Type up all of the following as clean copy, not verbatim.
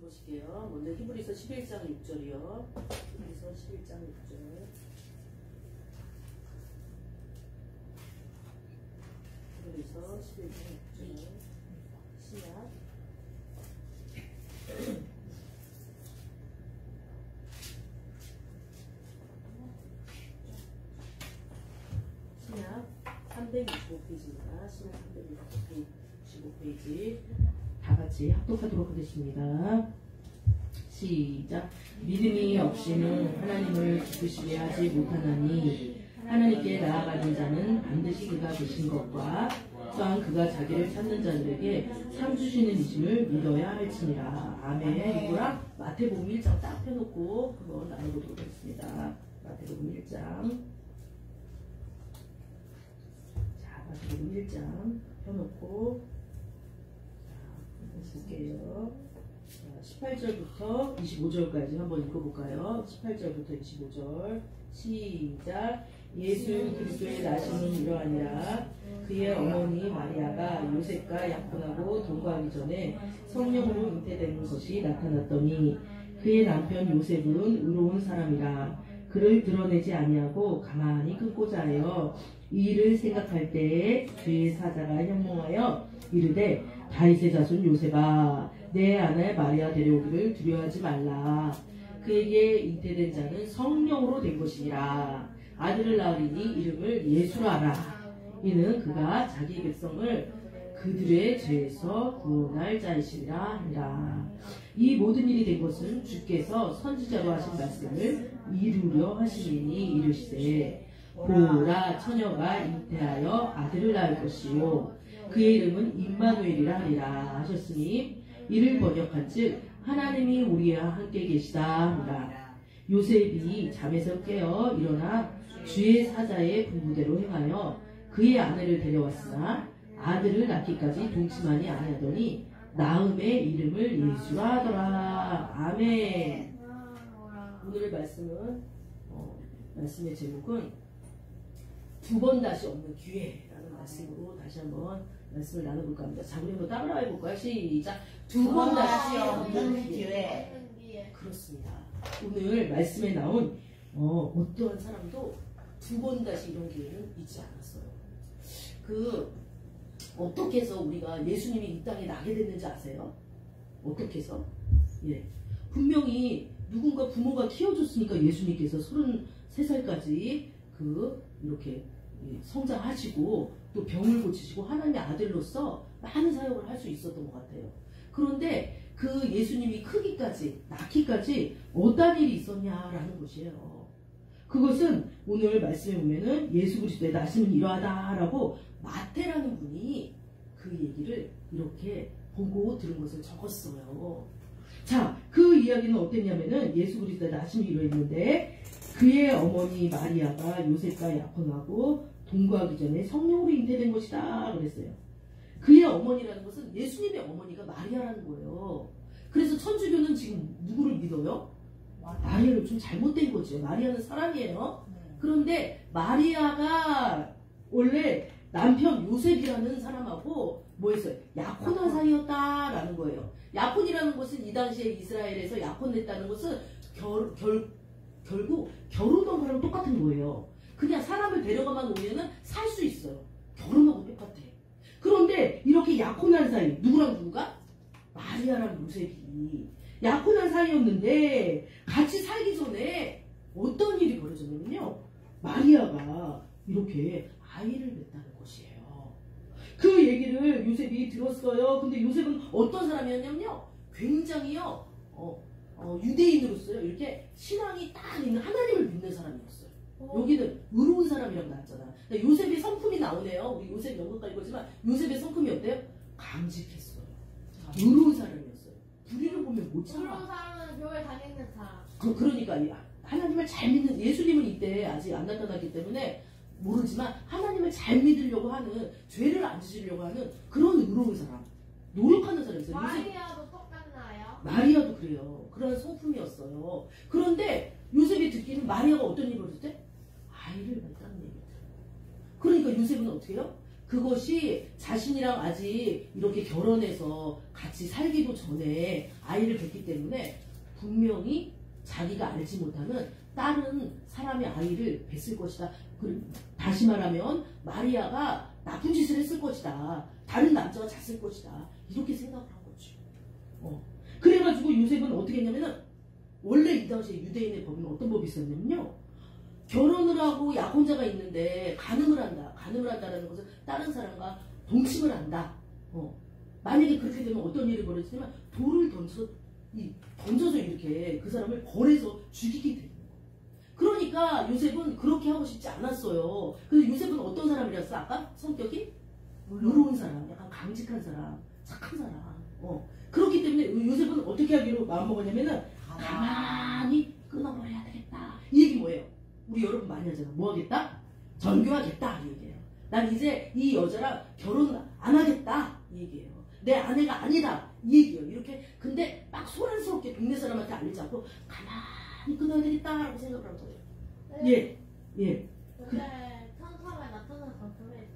보실게요. 먼저 히브리서 11장 6절이요. 히브리서 11장 6절. 히브리서 11장 6절. 신약. 신약 325페이지입니다. 신약 325페이지. 다 같이 합독하도록 하겠습니다. 시작. 믿음이 없이는 하나님을 기쁘시게 하지 못하나니 하나님께 나아가는 자는 반드시 그가 계신 것과 또한 그가 자기를 찾는 자들에게 상 주시는 이심을 믿어야 할지니라. 아멘. 이거랑 마태복음 1장 딱 펴놓고 한번 나눠보도록 하겠습니다. 마태복음 1장. 자, 마태복음 1장 펴놓고 볼게요. 18절부터 25절까지 한번 읽어볼까요? 18절부터 25절 시작. 예수 그리스도의 나심은 이러하니라. 그의 어머니 마리아가 요셉과 약혼하고 동거하기 전에 성령으로 잉태된 것이 나타났더니 그의 남편 요셉은 의로운 사람이라 그를 드러내지 아니하고 가만히 끊고자 하여 이 일을 생각할 때에 주의 사자가 현몽하여 이르되 다윗의 자손 요셉아 내 아내 마리아 데려오기를 두려워하지 말라. 그에게 잉태된 자는 성령으로 된 것이니라. 아들을 낳으리니 이름을 예수라 하라. 이는 그가 자기 백성을 그들의 죄에서 구원할 자이시니라 하니라. 이 모든 일이 된 것은 주께서 선지자로 하신 말씀을 이루려 하시니 이르시되 보라 처녀가 잉태하여 아들을 낳을 것이요 그의 이름은 임마누엘이라 하리라 하셨으니 이를 번역한즉 하나님이 우리와 함께 계시다 하니라. 요셉이 잠에서 깨어 일어나 주의 사자의 분부대로 행하여 그의 아내를 데려왔으나 아들을 낳기까지 동침하니 아니하더니 나음의 이름을 예수라 하더라. 아멘. 오늘의 말씀은 말씀의 제목은 두 번 다시 없는 기회라는 말씀으로 다시 한번 말씀을 나눠볼까 합니다. 자, 우리 한번 따라 해볼까요? 시작. 두 번 다시 없는 기회. 그렇습니다. 오늘 말씀에 나온 어떠한 사람도 두 번 다시 이런 기회는 있지 않았어요. 어떻게 해서 우리가 예수님이 이 땅에 나게 됐는지 아세요? 어떻게 해서? 예. 분명히 누군가 부모가 키워줬으니까 예수님께서 33살까지 이렇게 성장하시고 또 병을 고치시고 하나님의 아들로서 많은 사역을 할 수 있었던 것 같아요. 그런데 그 예수님이 크기까지 낳기까지 어떤 일이 있었냐라는 것이에요. 그것은 오늘 말씀에 보면은 예수 그리스도의 나심은 이러하다라고 마태라는 분이 그 얘기를 이렇게 보고 들은 것을 적었어요. 자, 그 이야기는 어땠냐면은 예수 그리스도의 나심이 이러했는데 그의 어머니 마리아가 요셉과 약혼하고 동거하기 전에 성령으로 잉태된 것이다 그랬어요. 그의 어머니라는 것은 예수님의 어머니가 마리아라는 거예요. 그래서 천주교는 지금 누구를 믿어요? 마리아를 좀 잘못된 거죠. 마리아는 사람이에요. 그런데 마리아가 원래 남편 요셉이라는 사람하고 뭐했어요? 약혼한 사이였다라는 거예요. 약혼이라는 것은 이 당시에 이스라엘에서 약혼했다는 것은 결국 결혼한 거랑 똑같은 거예요. 그냥 사람을 데려가만 오면은 살 수 있어요. 결혼하고 똑같아. 그런데 이렇게 약혼한 사이, 누구랑 누구가? 마리아랑 요셉이 약혼한 사이였는데 같이 살기 전에 어떤 일이 벌어졌냐면요. 마리아가 이렇게 아이를 낳았다는 것이에요. 그 얘기를 요셉이 들었어요. 근데 요셉은 어떤 사람이었냐면요. 굉장히요. 유대인으로서요. 이렇게 신앙이 딱 있는 하나님을 믿는 사람이었어요. 여기는 의로운 사람이라고 나왔잖아. 그러니까 요셉의 성품이 나오네요. 우리 요셉 연극까지 보지만 요셉의 성품이 어때요? 강직했어요. 의로운 사람이었어요. 불의를 보면 못 참아. 의로운 사람은 교회 다니는 사람. 그러니까 하나님을 잘 믿는 예수님은 이때 아직 안 나타났기 때문에 모르지만 하나님을 잘 믿으려고 하는 죄를 안 지으려고 하는 그런 의로운 사람. 노력하는 사람이었어요. 마리아도 똑같나요? 마리아도 그래요. 그런 성품이었어요. 그런데 요셉이 듣기는 마리아가 어떤 일을 했을 때? 아이를 낳았다는 얘기를 들어요. 그러니까 요셉은 어떻게 해요? 그것이 자신이랑 아직 이렇게 결혼해서 같이 살기도 전에 아이를 뵙기 때문에 분명히 자기가 알지 못하는 다른 사람의 아이를 뵀을 것이다. 다시 말하면 마리아가 나쁜 짓을 했을 것이다. 다른 남자가 잤을 것이다. 이렇게 생각을 한 거죠. 그래가지고 요셉은 어떻게 했냐면은 원래 이 당시에 유대인의 법은 어떤 법이 있었냐면요. 결혼을 하고 약혼자가 있는데 간음을 한다. 간음을 한다는 것은 다른 사람과 동침을 한다. 만약에 그렇게 되면 어떤 일이 벌어지냐면 돌을 던져서 이렇게 그 사람을 벌해서 죽이게 되는 거예요. 그러니까 요셉은 그렇게 하고 싶지 않았어요. 그래서 요셉은 어떤 사람이었어? 아까 성격이 의로운 사람, 약간 강직한 사람, 착한 사람. 그렇기 때문에 요셉은 어떻게 하기로 마음먹었냐면은 가만히 끊어버려야 되겠다. 이 얘기 뭐예요? 우리 여러분 많이 하잖아. 뭐 하겠다? 전교하겠다. 이 얘기예요. 난 이제 이 여자랑 결혼 안 하겠다. 이 얘기예요. 내 아내가 아니다. 이 얘기예요. 이렇게 근데 막 소란스럽게 동네 사람한테 알리지 않고 가만히 끊어야 되겠다라고 생각을 한 거예요. 예. 근데 천사가 나타나서 그래.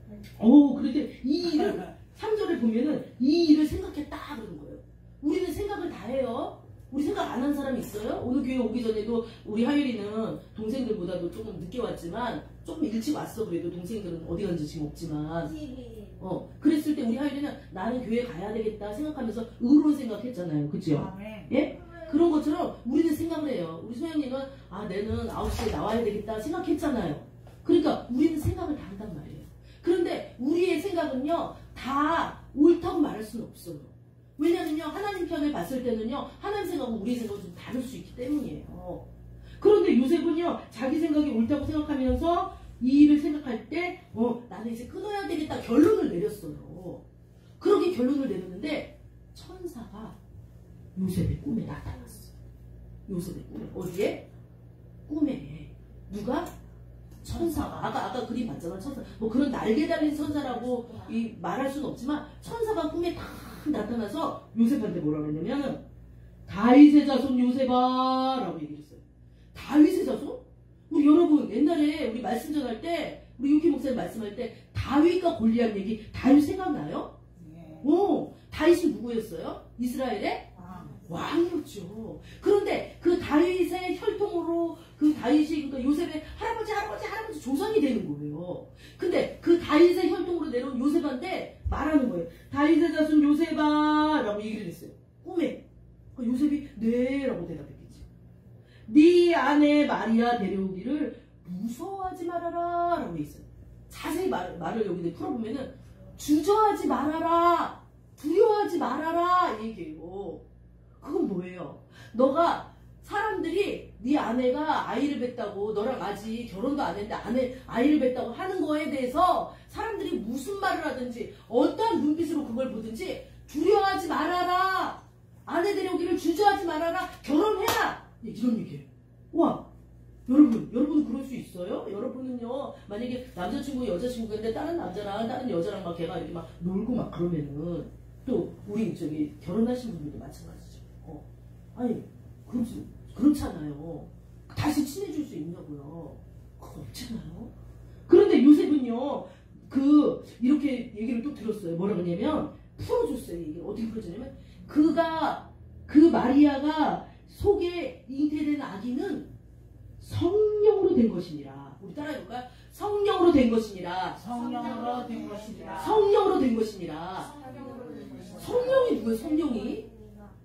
그렇게 이 일을 3절에 보면은 이 일을 생각했다 그러는 거예요. 우리는 생각을 다 해요. 우리 생각 안 한 사람이 있어요? 오늘 교회 오기 전에도 우리 하율이는 동생들보다도 조금 늦게 왔지만 조금 일찍 왔어. 그래도 동생들은 어디 갔는지 지금 없지만 그랬을 때 우리 하율이는 나는 교회 가야 되겠다 생각하면서 의로운 생각했잖아요. 그죠? 예? 그런 것처럼 우리는 생각을 해요. 우리 소영이는 내는 9시에 나와야 되겠다 생각했잖아요. 그러니까 우리는 생각을 다 한단 말이에요. 그런데 우리의 생각은요 다 옳다고 말할 수는 없어요. 왜냐면요 하나님 편을 봤을 때는요 하나님 생각하고 우리 생각은 좀 다를 수 있기 때문이에요. 그런데 요셉은요 자기 생각이 옳다고 생각하면서 이 일을 생각할 때 나는 이제 끊어야 되겠다 결론을 내렸어요. 그렇게 결론을 내렸는데 천사가 요셉의 꿈에 나타났어요. 요셉의 꿈에. 어디에? 꿈에. 누가? 천사가. 아까 그림 봤잖아. 천사. 뭐 그런 날개 달린 천사라고 말할 수는 없지만 천사가 꿈에 딱 나타나서 요셉한테 뭐라고 했냐면 다윗의 자손 요셉아 라고 얘기를 했어요. 다윗의 자손? 우리 여러분 옛날에 우리 말씀 전할 때 우리 유키 목사님 말씀할 때 다윗과 골리앗 얘기 다윗 생각나요? 다윗이 누구였어요? 이스라엘의 왕이었죠. 그런데 그 다윗의 혈통으로 그 다윗이 그러니까 요셉의 할아버지 조상이 되는 거예요. 근데 그 다윗의 혈통으로 내려온 요셉한테 말하는 거예요. 다윗의 자손 요셉아 라고 얘기를 했어요. 꿈에. 요셉이 네 라고 대답했겠지. 네 아내 마리아 데려오기를 무서워하지 말아라 라고 했어요. 자세히 말을 여기다 풀어보면은 주저하지 말아라 두려워하지 말아라 이 얘기예요. 그건 뭐예요? 너가 사람들이 네 아내가 아이를 뱉다고 너랑 아직 결혼도 안 했는데 아이를 뱉다고 하는 거에 대해서 사람들이 무슨 말을 하든지 어떠한 눈빛으로 그걸 보든지 두려워하지 말아라. 아내 데려오기를 주저하지 말아라. 결혼해라. 이런 얘기예요. 와 여러분 그럴 수 있어요? 여러분은요 만약에 남자친구 여자친구인데 다른 남자랑 다른 여자랑 막 걔가 이렇게 막 놀고 막 그러면은 또 우리 결혼하신 분들도 마찬가지죠. 아니 그렇잖아요. 다시 친해질 수 있냐고요. 그거 없잖아요. 그런데 요셉은요 이렇게 얘기를 또 들었어요. 뭐라고 하냐면 풀어줬어요. 얘기를 어떻게 풀어줬냐면 그 마리아가 속에 잉태된 아기는 성령으로 된 것이니라. 우리 따라해볼까요? 성령으로 된 것이니라. 성령으로 된 것이니라. 성령으로 된 것이니라. 성령이 누구예요? 성령이?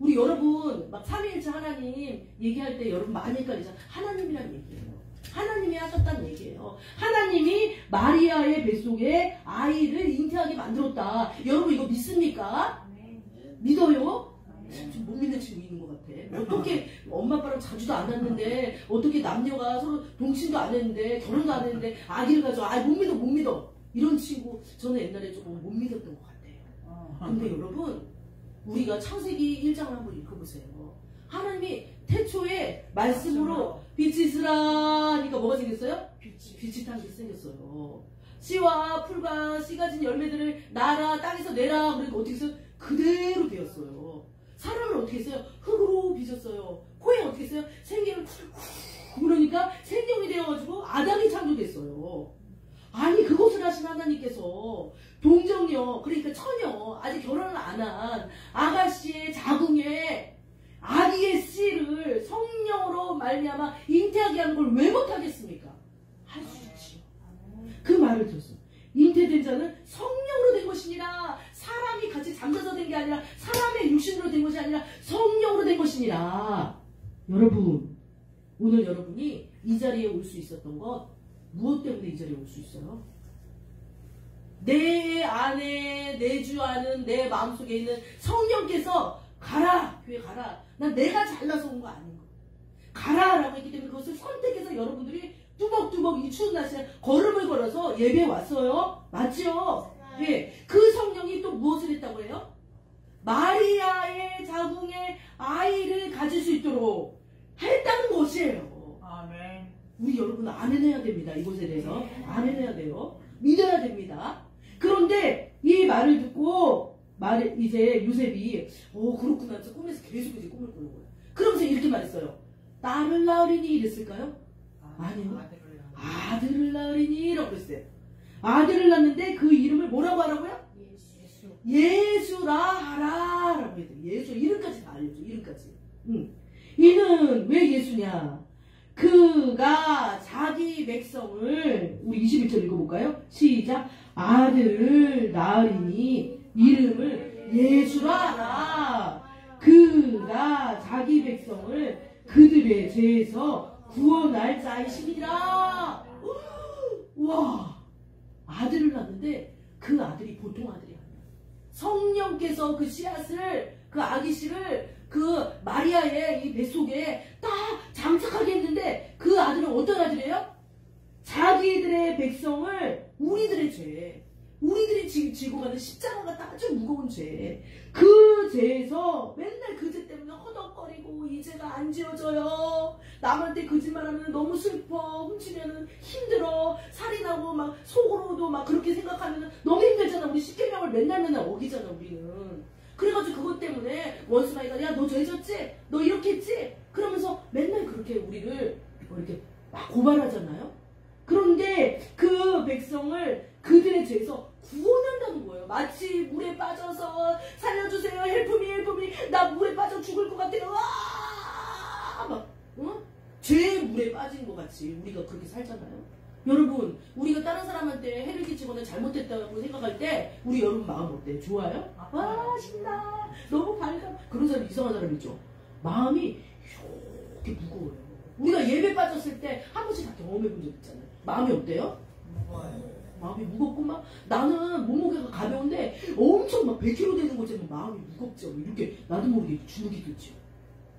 우리 여러분 막 삼위일체 하나님 얘기할 때 여러분 많이 헷갈리잖아요. 하나님이란 얘기예요. 하나님이 하셨다는 얘기예요. 하나님이 마리아의 뱃속에 아이를 잉태하게 만들었다. 여러분 이거 믿습니까? 믿어요? 좀 못 믿는 친구 있는 것 같아. 어떻게 엄마 아빠랑 자주도 안 왔는데 어떻게 남녀가 서로 동침도 안 했는데 결혼도 안 했는데 아기를 가져. 못 믿어. 이런 친구 저는 옛날에 조금 못 믿었던 것 같아요. 근데 여러분 우리가 창세기 1장을 한번 읽어보세요. 하나님이 태초에 말씀으로 빛이 있으라 하니까 뭐가 생겼어요? 빛이 타게 생겼어요. 씨와 풀과 씨 가진 열매들을 낳아라 땅에서 내라. 그러니까 어떻게 했어요? 그대로 되었어요. 사람을 어떻게 했어요? 흙으로 빚었어요. 코에 어떻게 했어요? 생기를 그러니까 생명이 되어가지고 아담이 창조됐어요. 아니 그것을 하신 하나님께서 동정녀, 그러니까 처녀, 아직 결혼을 안 한 아가씨의 자궁에 아기의 씨를 성령으로 말미암아 잉태하게 하는 걸 왜 못하겠습니까? 할 수 있지요. 그 말을 들었어. 잉태된 자는 성령으로 된 것이니라. 사람이 같이 잠자서 된 게 아니라 사람의 육신으로 된 것이 아니라 성령으로 된 것이니라. 여러분, 오늘 여러분이 이 자리에 올 수 있었던 것 무엇 때문에 이 자리에 올 수 있어요? 내 안에 내주 아는 내 마음속에 있는 성령께서 가라, 교회 가라. 난 내가 잘나서 온 거 아닌 거. 가라라고 했기 때문에 그것을 선택해서 여러분들이 뚜벅뚜벅 이 추운 날씨에 걸음을 걸어서 예배에 왔어요. 맞죠? 예. 그 성령이 또 무엇을 했다고 해요? 마리아의 자궁에 아이를 가질 수 있도록 했다는 것이에요. 아멘. 우리 여러분 아멘해야 됩니다. 이것에 대해서 아멘해야 돼요. 믿어야 됩니다. 그런데 이 말을 듣고 이제 요셉이 그렇구나. 저 꿈에서 계속 이제 꿈을 꾸는 거예요. 그러면서 이렇게 말했어요. 딸을 낳으리니 이랬을까요? 아니요. 아들을 낳으리니 라고 그랬어요. 아들을 낳는데 그 이름을 뭐라고 하라고요? 예수라 하라 라고 해요. 예수 이름까지 다 알려줘. 이름까지. 이는 왜 예수냐? 그가 자기 백성을 우리 21절 읽어볼까요? 시작. 아들을 낳으리니 이름을 예수라 하라. 그가 자기 백성을 그들의 죄에서 구원할 자이시니라. 와, 아들을 낳는데 그 아들이 보통 아들이 아니야. 성령께서 그 씨앗을, 그 아기 씨를 그 마리아의 이 뱃속에 딱 장착하게 했는데 그 아들은 어떤 아들이에요? 자기들의 백성을 우리들의 죄, 우리들이 지고 가는 십자가가 아주 무거운 죄, 그 죄에서 맨날 그 죄 때문에 허덕거리고 이 죄가 안 지워져요. 남한테 거짓말하면 너무 슬퍼, 훔치면 힘들어, 살인하고 막 속으로도 막 그렇게 생각하면 너무 힘들잖아. 우리 십계명을 맨날 어기잖아 우리는. 그래가지고 그것 때문에 원수마이가 야 너 죄 졌지? 너 이렇게 했지? 그러면서 맨날 그렇게 우리를 이렇게 막 고발하잖아요. 그런데 그 백성을 그들의 죄에서 구원한다는 거예요. 마치 물에 빠져서 살려주세요. 헬프미 나 물에 빠져 죽을 것 같아요. 막 죄의 물에 빠진 것 같이 우리가 그렇게 살잖아요. 여러분, 우리가 다른 사람한테 해를 끼치거나 잘못했다고 생각할 때 우리 여러분 마음 어때요? 좋아요? 와 신나, 너무 밝아. 그런 사람 이상한 사람 있죠. 마음이 이렇게 무거워요. 우리가 예배 빠졌을 때 한 번씩 다 경험해 본 적 있잖아요. 마음이 어때요? 마음이 무겁고 막 나는 몸무게가 가벼운데 엄청 막 100kg 되는 것처럼 마음이 무겁죠. 이렇게 나도 모르게 주눅이 들죠.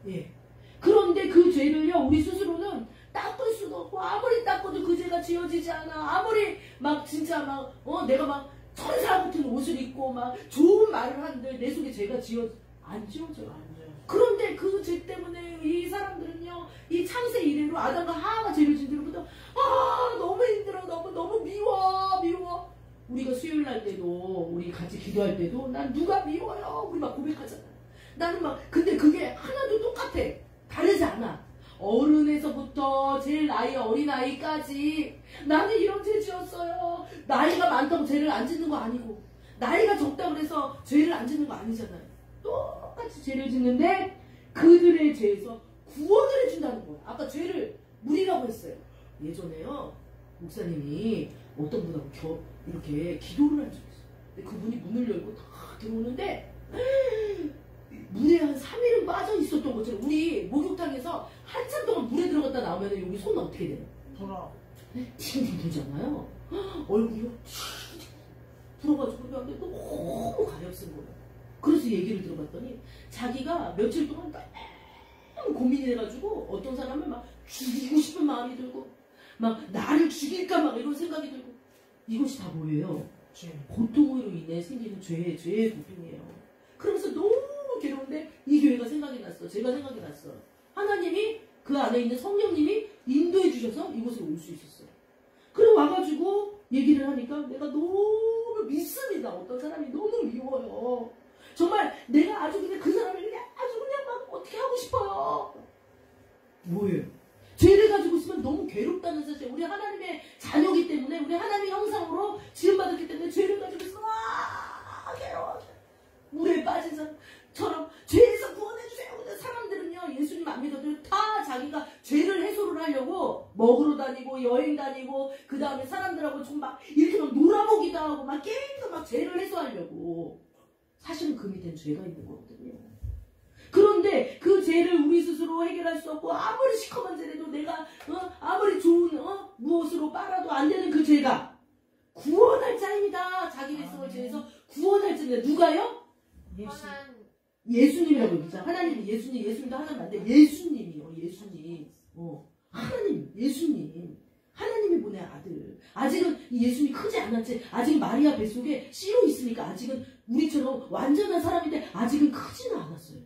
예. 그런데 그 죄를요 우리 스스로는 닦을 수도 없고 아무리 닦아도 그 죄가 지워지지 않아. 아무리 막 진짜 막 내가 막 천사 같은 옷을 입고 막 좋은 말을 하는데 내 속에 죄가 안 지워져요. 그런데 그 죄 때문에 이 사람들은요 이 창세 이래로 아담과 하와가 죄를 진 뒤로부터 너무 힘들어, 너무 미워. 우리가 수요일 날 때도 우리 같이 기도할 때도 난 누가 미워요 우리 막 고백하잖아요. 나는 막 근데 그게 하나도 똑같아. 다르지 않아. 어른에서부터 제일 나이 어린 아이까지 나는 이런 죄 지었어요. 나이가 많다고 죄를 안 짓는 거 아니고 나이가 적다고 해서 죄를 안 짓는 거 아니잖아요. 똑같이 죄를 짓는데 그들의 죄에서 구원을 해준다는 거예요. 아까 죄를 물이라고 했어요. 예전에요 목사님이 어떤 분하고 이렇게 기도를 한 적이 있어요. 근데 그분이 문을 열고 다 들어오는데 물에 한 3일은 빠져 있었던 것처럼 우리 목욕탕에서 한참 동안 물에 들어갔다 나오면 여기 손 어떻게 돼요? 돌아. 팅팅 되잖아요. 얼굴이 불어가지고 그런데 너무 가엾은 거예요. 그래서 얘기를 들어봤더니 자기가 며칠 동안 너무 고민이 돼가지고 어떤 사람은 막 죽이고 싶은 마음이 들고 막 나를 죽일까 막 이런 생각이 들고 이것이 다 뭐예요? 고통으로 인해 생기는 죄의 고통이에요. 그러면서 너무 괴로운데 이 교회가 생각이 났어. 제가 생각이 났어. 하나님이 그 안에 있는 성령님이 인도해 주셔서 이곳에 올 수 있었어요. 그래 와가지고 얘기를 하니까 내가 너무 믿습니다. 어떤 사람이 너무 미워요. 정말 내가 아주 그냥 그 사람을 그냥 아주 그냥 막 어떻게 하고 싶어요. 뭐예요? 죄를 가지고 있으면 너무 괴롭다는 사실. 우리 하나님의 자녀이기 때문에 우리 하나님의 형상으로 지음받았기 때문에 죄를 가지고 있으면 물에 빠진 사람처럼 죄에서 구원해주세요. 근데 사람들은요, 예수님 안 믿어도 다 자기가 죄를 해소를 하려고 먹으러 다니고 여행 다니고 그 다음에 사람들하고 좀 막 이렇게 막 놀아보기도 하고 막 게임도 막 죄를 해소하려고. 사실은 그 밑엔 죄가 있는 거거든요. 그런데 그 죄를 우리 스스로 해결할 수 없고 아무리 시커먼 죄라도 내가 아무리 좋은 무엇으로 빨아도 안 되는 그 죄가 구원할 자입니다. 자기 백성을 죄에서 구원할 자입니다. 누가요? 예수님이라고 얘기죠. 하나님, 예수님도 하나님 안돼. 예수님이요. 예수님. 하나님, 예수님. 하나님이 보낸 아들. 아직은 이 예수님이 크지 않았지. 아직 마리아 뱃속에 씨로 있으니까 아직은 우리처럼 완전한 사람인데 아직은 크지는 않았어요.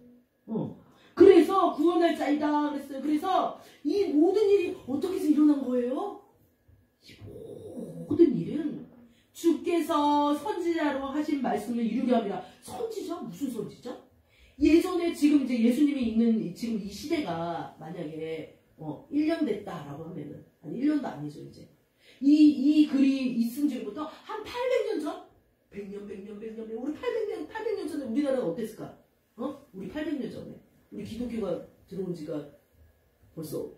그래서 구원할 자이다 그랬어요. 그래서 이 모든 일이 어떻게 해서 일어난 거예요? 이 모든 일은 주께서 선지자로 하신 말씀을 이루게 합니다. 선지자? 무슨 선지자? 예전에 지금 이제 예수님이 있는 지금 이 시대가 만약에 1년 됐다라고 하면은 아니 1년도 아니죠 이제 이 글이 있은 지부터 한 800년 전? 100년 우리 800년 전에 우리나라가 어땠을까? 우리 800년 전에 우리 기독교가 들어온 지가 벌써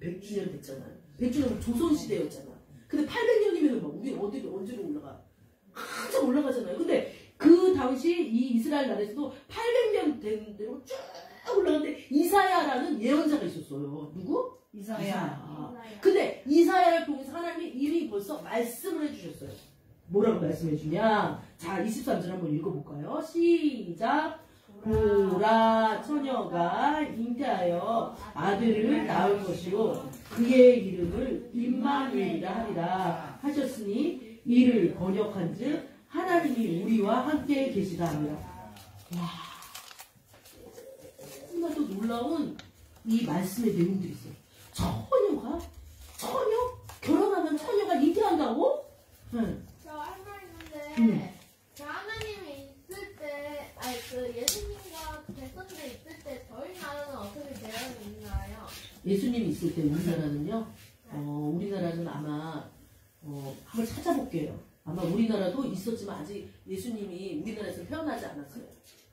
100주년 됐잖아요. 100주년 조선시대였잖아. 근데 800년이면 막 우리 언제로 올라가? 한참 올라가잖아요. 근데 그 당시 이 이스라엘 나라에서도 800년 된 대로 쭉 올라가는데 이사야라는 예언자가 있었어요. 누구? 이사야. 근데 이사야를 통해서 하나님이 이미 벌써 말씀을 해주셨어요. 뭐라고 말씀해주냐? 자, 23절 한번 읽어볼까요? 시작. 보라 처녀가 잉태하여 아들을 낳을 것이요 그의 이름을 임마누엘이라 하리라 하셨으니 이를 번역한즉 하나님이 우리와 함께 계시다 합니다. 와, 너무나도 놀라운 이 말씀의 내용들이 있어요. 처녀? 결혼하면 처녀가 잉태한다고? 응. 저 할 말 있는데 저 하나님이 있을 때 아니 그 예수님과 백성들이 있을 때 저희 나라는 어떻게 되어 있나요? 예수님이 있을 때 우리나라는요. 우리나라는 아마 한번 찾아볼게요. 아마 우리나라도 있었지만 아직 예수님이 우리나라에서 태어나지 않았어요.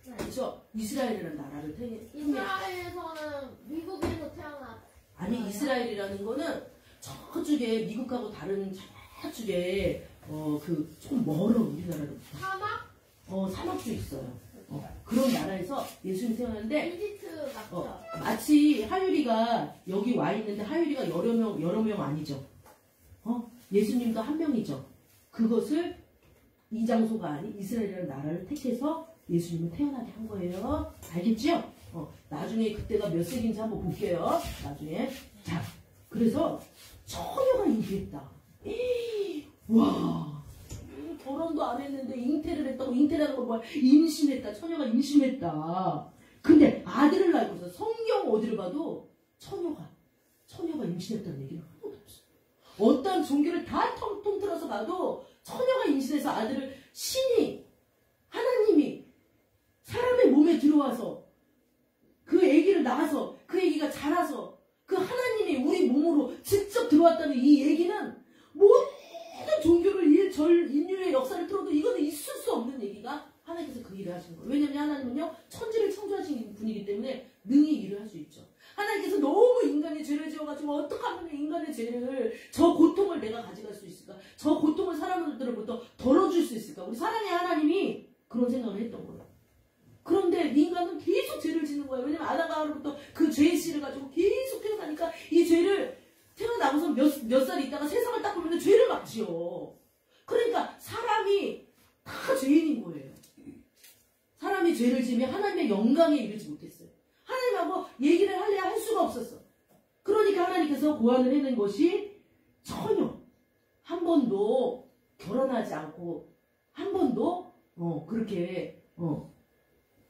네. 그렇죠? 이스라엘이라는 나라를 이스라엘에서는 미국에서 태어났. 아니 이스라엘이라는 거는 저쪽에 미국하고 다른 저쪽에 그 조금 멀어 우리나라로부터. 사막? 사막도 있어요. 그런 나라에서 예수님 태어났는데 이집트 맞죠? 마치 하율이가 여기 와 있는데 하율이가 여러 명 아니죠. 예수님도 한 명이죠. 그것을 이 장소가 아닌 이스라엘이라는 나라를 택해서 예수님을 태어나게 한 거예요. 알겠죠? 나중에 그때가 몇 세기인지 한번 볼게요. 나중에. 자, 그래서 처녀가 잉태했다. 와, 결혼도 안 했는데 잉태를 했다고. 잉태라는 건 뭐야? 임신했다. 처녀가 임신했다. 근데 아들을 낳고 있어. 성경 어디를 봐도 처녀가 임신했다는 얘기는 하나도 없어. 어떤 종교를 다 통틀어서 봐도 처녀가 임신해서 아들을 신이 하나님이 사람의 몸에 들어와서 그 아기를 낳아서 그 아기가 자라서 그 하나님이 우리 몸으로 직접 들어왔다는 이 얘기는 모든 종교를 인류의 역사를 틀어도 이거는 있을 수 없는 얘기가 하나님께서 그 일을 하신 거예요. 왜냐하면 하나님은요 천지를 창조하신 분이기 때문에 능히 일을 할 수 있죠. 하나님께서 너무 인간의 죄를 지어가지고 어떻게 하면 인간의 죄를 저 고통을 내가 가져갈 수 있을까? 저 고통을 사람들로부터 덜어줄 수 있을까? 우리 사랑의 하나님이 그런 생각을 했던 거예요. 그런데 인간은 계속 죄를 짓는 거예요. 왜냐면 아담과 하와로부터 그 죄의 씨를 가지고 계속 태어나니까 이 죄를 태어나고서 몇 살 있다가 세상을 딱 보면 죄를 막 지어. 그러니까 사람이 다 죄인인 거예요. 사람이 죄를 지으면 하나님의 영광에 이르지 못했어요. 하나님하고 얘기를 하려야 할 수가 없었어. 그러니까 하나님께서 고안을 해낸 것이 처녀. 한 번도 결혼하지 않고 한 번도 그렇게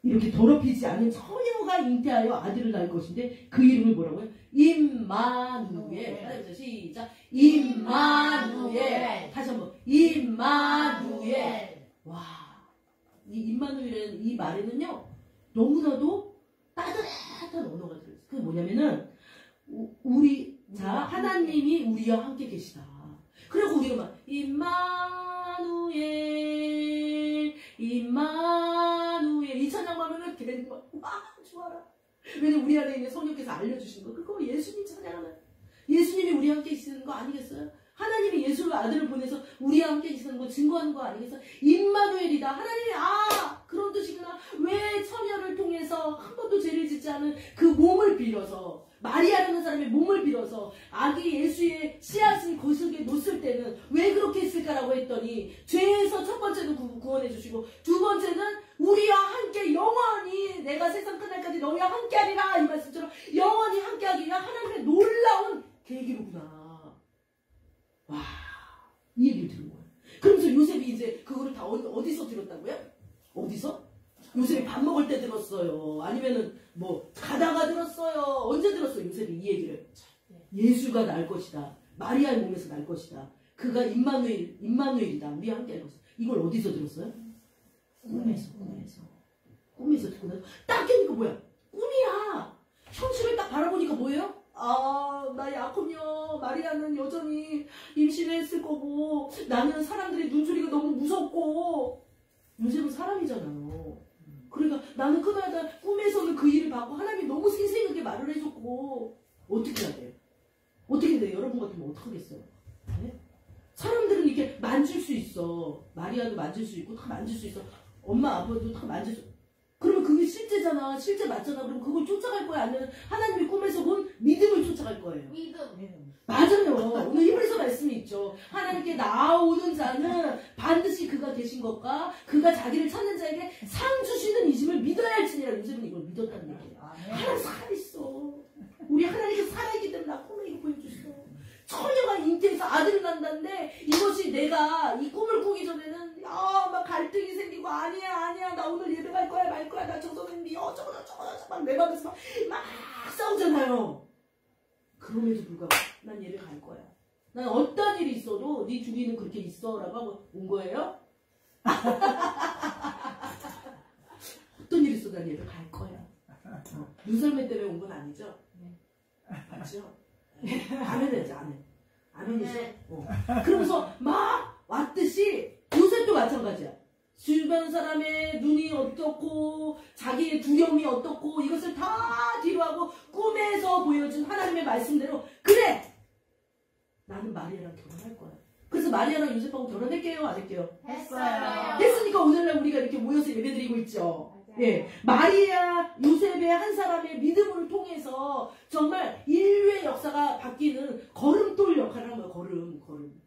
이렇게 더럽히지 않은 처녀가 잉태하여 아들을 낳을 것인데 그 이름을 뭐라고요? 임마누엘. 따라해보세요. 시작. 임마누엘. 다시 한번. 임마누엘. 와, 이 임마누엘이라는 이 말에는요 너무나도 따뜻한 언어가 들어있어요. 그게 뭐냐면은 하나님이 우리와 함께 계시다. 그리고 우리가 막 임마누엘 왜냐면 우리 안에 있는 성령께서 알려주신 거. 그거 예수님 찬양하는, 예수님이 우리와 함께 있는 거 아니겠어요? 하나님이 예수의 아들을 보내서 우리와 함께 있는 거 증거하는 거 아니겠어요? 임마누엘이다. 하나님이 그런 뜻이구나. 왜 처녀를 통해서 한 번도 죄를 짓지 않은 그 몸을 빌어서, 마리아라는 사람의 몸을 빌어서 아기 예수의 씨앗을 거석에 놓았을 때는 왜 그렇게 했을까라고 했더니, 죄에서 첫 번째는 구원해 주시고, 두 번째는 우리와 함께 영원히, 내가 세상 끝날까지 너희와 함께 하리라, 이 말씀처럼 영원히 함께 하기 위한 하나님의 놀라운 계기로구나. 와, 이 얘기를 들은 거예요. 그러면서 요셉이 이제 그거를 다 어디서 들었다고요? 어디서? 요셉이 밥 먹을 때 들었어요? 아니면은 뭐 가다가 들었어요? 언제 들었어요? 요셉이 이 얘기를. 예수가 날 것이다. 마리아의 몸에서 날 것이다. 그가 임마누엘이다. 우리와 함께 할 것이다. 이걸 어디서 들었어요? 꿈에서 듣고 나서 딱 깨니까 뭐야? 꿈이야. 현실을 딱 바라보니까 뭐예요? 나 약혼녀 마리아는 여전히 임신했을 거고, 나는 사람들의 눈초리가 너무 무섭고. 요셉은 사람이잖아요. 그러니까 나는 그날다 꿈에서는 그 일을 받고, 하나님이 너무 생생하게 말을 해줬고, 어떻게 해야 돼요? 어떻게 돼요? 여러분 같으면 어떡하겠어요? 네? 사람들은 이렇게 만질 수 있어. 마리아도 만질 수 있고 다 만질 수 있어. 엄마 아빠도 다 만질 수. 그러면 그게 실제잖아. 실제 맞잖아. 그럼 그걸 쫓아갈 거야? 아니면 하나님이 꿈에서 본 믿음을 쫓아갈 거예요? 믿음. 맞아요. 오늘 히브리서 말씀이 있죠. 하나님께 나오는 자는 반드시 그가 계신 것과 그가 자기를 찾는 자에게 상 주시는 이심을 믿어야 할지니라. 요셉은 이걸 믿었다는 얘기예요. 하나님 살아있어. 우리 하나님께서 살아있기 때문에 나 꿈에 이거 보여주셨어. 처녀가 잉태해서 아들을 낳는다는데, 이것이 내가 이 꿈을 꾸기 전에는 막 갈등이 생기고, 아니야 나 오늘 예배 갈 거야 말 거야, 나 저 선생님이 어쩌고 막 내 맘에서 막 싸우잖아요. 그럼에도 불구하고 난 예배 갈 거야. 난 어떤 일이 있어도 네 주위는 그렇게 있어 라고 하고 온 거예요. 어떤 일이 있어도 난 예배 갈 거야. 눈썰매 때문에 온 건 아니죠? 맞죠? 아멘이지, 아멘이죠? 네. 그러면서 막 왔듯이 요셉도 마찬가지야. 주변 사람의 눈이 어떻고 자기의 두려움이 어떻고 이것을 다 뒤로하고 꿈에서 보여준 하나님의 말씀대로, 그래! 나는 마리아랑 결혼할 거야. 그래서 마리아랑 요셉하고 결혼할게요? 안 할게요? 했어요. 했으니까 오늘날 우리가 이렇게 모여서 예배드리고 있죠. 예, 마리아, 요셉의 한 사람의 믿음을 통해서 정말 인류의 역사가 바뀌는 걸음돌 역할을 한 거예요. 걸음.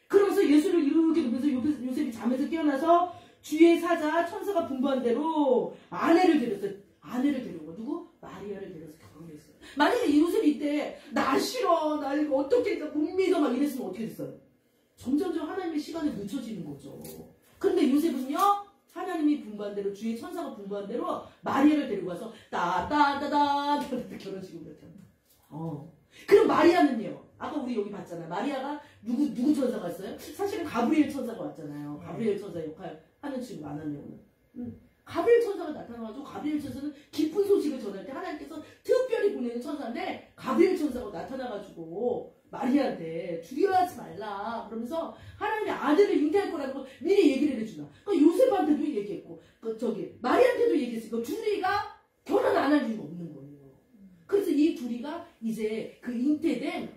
그러면서 예수를 이루게 되면서 요셉이 잠에서 깨어나서 주의 사자 천사가 분부한 대로 아내를 데렸어요. 아내를 데려온 거. 누구? 마리아를 데려서 결혼했어요. 만약에 요셉이 이때 나 싫어, 나 이거 어떻게 못 믿어 막 이랬으면 어떻게 됐어요? 점점점 하나님의 시간에 늦춰지는 거죠. 그런데 요셉은요, 하나님이 분부한 대로, 주의 천사가 분부한 대로 마리아를 데리고 가서 따따따따 결혼식을 그랬잖아요. 그럼 마리아는요, 아까 우리 여기 봤잖아요. 마리아가 누구 천사가 왔어요? 사실은 가브리엘 천사가 왔잖아요. 가브리엘 천사 역할 하는 친구 많았네요, 오늘. 가브리엘 천사가 나타나가지고, 가브리엘 천사는 기쁜 소식을 전할 때 하나님께서 특별히 보내는 천사인데, 가브리엘 천사가 나타나가지고 마리아한테 두려워하지 말라 그러면서 하나님의 아들을 잉태할 거라는 걸 미리 얘기를 해주나. 그러니까 요셉한테도 얘기했고, 마리아한테도 얘기했으니까 둘이가 결혼 안 할 이유가 없는 거예요. 그래서 이 둘이가 이제 그 잉태된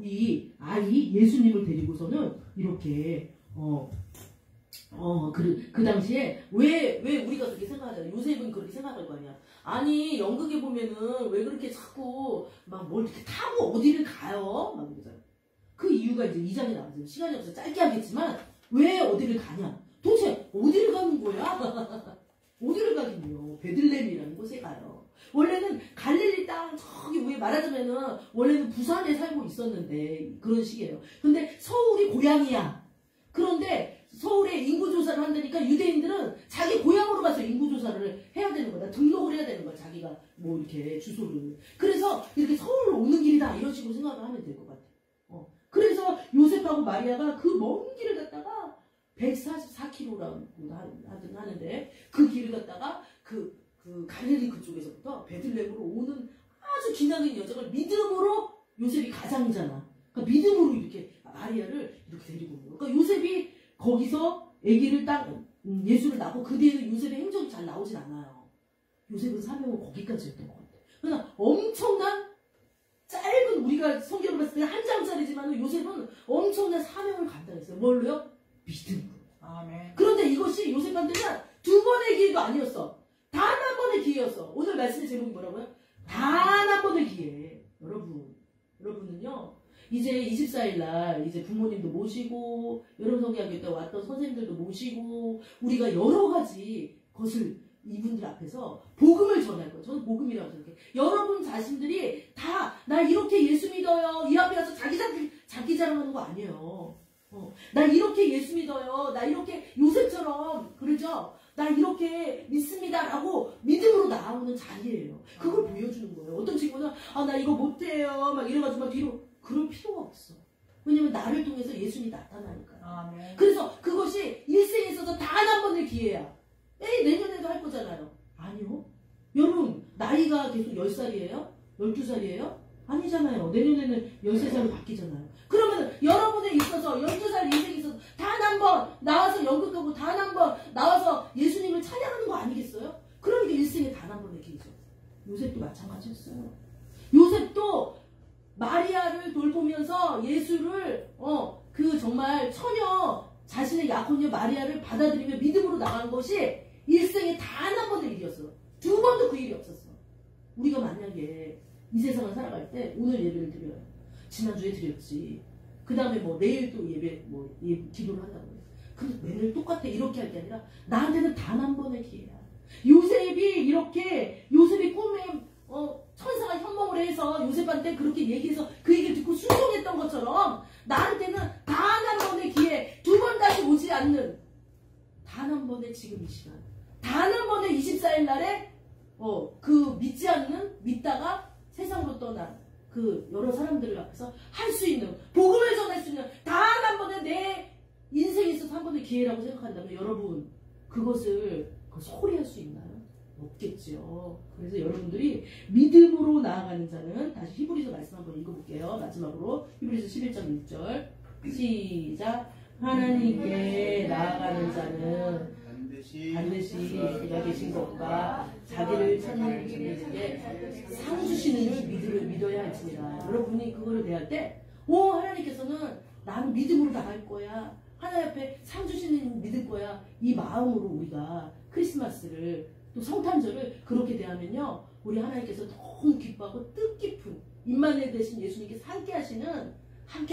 이 아이 예수님을 데리고서는 이렇게 그 당시에 왜 우리가 그렇게 생각하잖아요. 요셉은 그렇게 생각할 거 아니야. 아니 연극에 보면은 왜 그렇게 자꾸 막 뭘 이렇게 타고 어디를 가요? 막 그러잖아요. 그 이유가 이제 2장에 나오죠. 시간이 없어서 짧게 하겠지만 왜 어디를 가냐? 도대체 어디를 가는 거야? 어디를 가긴요? 베들레헴이라는 곳에 가요. 원래는 갈릴리 땅 저기 위에 말하자면은 원래는 부산에 살고 있었는데 그런 식이에요. 근데 서울이 고향이야. 그런데 서울에 인구조사를 한다니까 유대인들은 자기 고향으로 가서 인구조사를 해야 되는 거다. 등록을 해야 되는 거야. 자기가 뭐 이렇게 주소를. 그래서 이렇게 서울로 오는 길이다. 이런 식으로 생각을 하면 될 것 같아. 그래서 요셉하고 마리아가 그 먼 길을 갔다가 144km라고 하는데 그 길을 갔다가 그 갈릴리 그쪽에서부터 베들레헴으로 오는 아주 기나긴 여정을 믿음으로 요셉이 가장이잖아. 그러니까 믿음으로 이렇게 마리아를 이렇게 데리고 온 거야. 그러니까 요셉이 거기서 아기를 예수를 낳고 그 뒤에는 요셉의 행적이 잘 나오진 않아요. 요셉은 사명은 거기까지였던 것 같아요. 그러나 엄청난 짧은 우리가 성경을 봤을 때 한 장짜리지만 요셉은 엄청난 사명을 감당했어요. 뭘로요? 믿음으로. 아멘. 그런데 이것이 요셉한테는 두 번의 기회도 아니었어. 단 한 번의 기회였어. 오늘 말씀의 제목이 뭐라고요? 단 한 번의 기회. 여러분은요, 이제 24일 날 이제 부모님도 모시고, 여러분 성경학교 때 왔던 선생님들도 모시고, 우리가 여러 가지 것을 이분들 앞에서 복음을 전할 거예요. 저는 복음이라고 생각해요. 여러분 자신들이 다, 나 이렇게 예수 믿어요. 이 앞에 가서 자기 자랑하는 거 아니에요. 나 이렇게 예수 믿어요. 나 이렇게 요셉처럼, 그러죠? 나 이렇게 믿습니다. 라고 믿음으로 나오는 자리예요. 그걸 보여주는 거예요. 어떤 친구는, 나 이거 못해요. 막 이래가지고 막 뒤로. 그럴 필요가 없어. 왜냐면 나를 통해서 예수님이 나타나니까요. 아멘. 그래서 그것이 일생에 있어서 단 한 번의 기회야. 내년에도 할 거잖아요. 아니요. 여러분, 나이가 계속 10살이에요? 12살이에요? 아니잖아요. 내년에는 13살로 바뀌잖아요. 그러면 여러분에 있어서 12살 인생에 있어서 단 한 번 나와서 연극하고 단 한 번 나와서 예수님을 찬양하는 거 아니겠어요? 그러니까 일생에 단 한 번의 기회죠. 요셉도 마찬가지였어요. 요셉도 마리아를 돌보면서 예수를 그 정말 처녀 자신의 약혼녀 마리아를 받아들이며 믿음으로 나간 것이 일생에 단 한 번의 일이었어. 두 번도 그 일이 없었어. 우리가 만약에 이 세상을 살아갈 때 오늘 예배를 드려요. 지난주에 드렸지. 그 다음에 뭐 내일 또 예배 기도를 한다고 해요. 근데 매일 똑같아 이렇게 할 게 아니라 나한테는 단 한 번의 기회야. 요셉이 꿈에 천사가 현몽을 해서 요셉한테 그렇게 얘기해서 그 얘기를 듣고 순종했던 것처럼 나한테는 단 한 번의 기회, 두 번 다시 오지 않는 단 한 번의 지금 이 시간, 단 한 번의 24일 날에 그 믿다가 세상으로 떠난 그 여러 사람들 앞에서 할 수 있는 복음을 전할 수 있는 단 한 번의 내 인생에 있어서 한 번의 기회라고 생각한다면 여러분 그것을 소홀히할 수 있나요? 없겠죠. 그래서 여러분들이 믿음으로 나아가는 자는 다시 히브리서 말씀 한번 읽어볼게요. 마지막으로 히브리서 11장 6절 시작. 하나님께 나아가는 자는 반드시 그가 계신 것과 자기를 찾는 자들에게 상 주시는 줄 믿어야 할지니라. 여러분이 그거를 대할 때 하나님께서는 나는 믿음으로 나갈 거야. 하나님 앞에 상 주시는 믿을 거야. 이 마음으로 우리가 크리스마스를 또 성탄절을 그렇게 대하면요. 우리 하나님께서 너무 기뻐하고 뜻깊은 임마누엘 되신 예수님께서 함께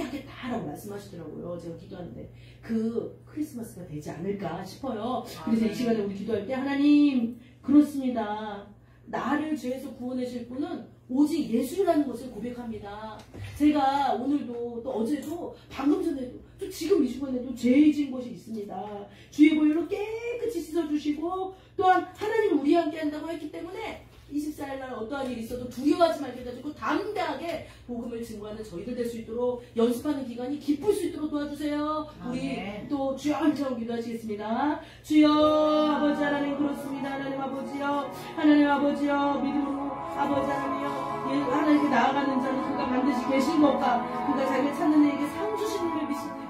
하겠다라고 말씀하시더라고요. 제가 기도하는데 그 크리스마스가 되지 않을까 싶어요. 그래서 이 시간에 우리 기도할 때 하나님 그렇습니다. 나를 죄에서 구원하실 분은 오직 예수라는 것을 고백합니다. 제가 오늘도 또 어제도 방금 전에도 또 지금 이 시간에도 죄 지은 것이 있습니다. 주의 보혈로 깨끗이 씻어주시고 또한 하나님은 우리와 함께 한다고 했기 때문에 24일 날 어떠한 일이 있어도 두려워하지 말게 해가지고 담대하게 복음을 증거하는 저희들 될 수 있도록 연습하는 기간이 깊을 수 있도록 도와주세요. 우리 또 주여 한처럼 기도하시겠습니다. 주여 아버지 하나님 그렇습니다. 하나님 아버지여 믿음으로 아버지 하나님이여 하나님께 나아가는 자는 그가 반드시 계신 것과 그가 자기를 찾는 이에게 상 주시는 걸 믿습니다.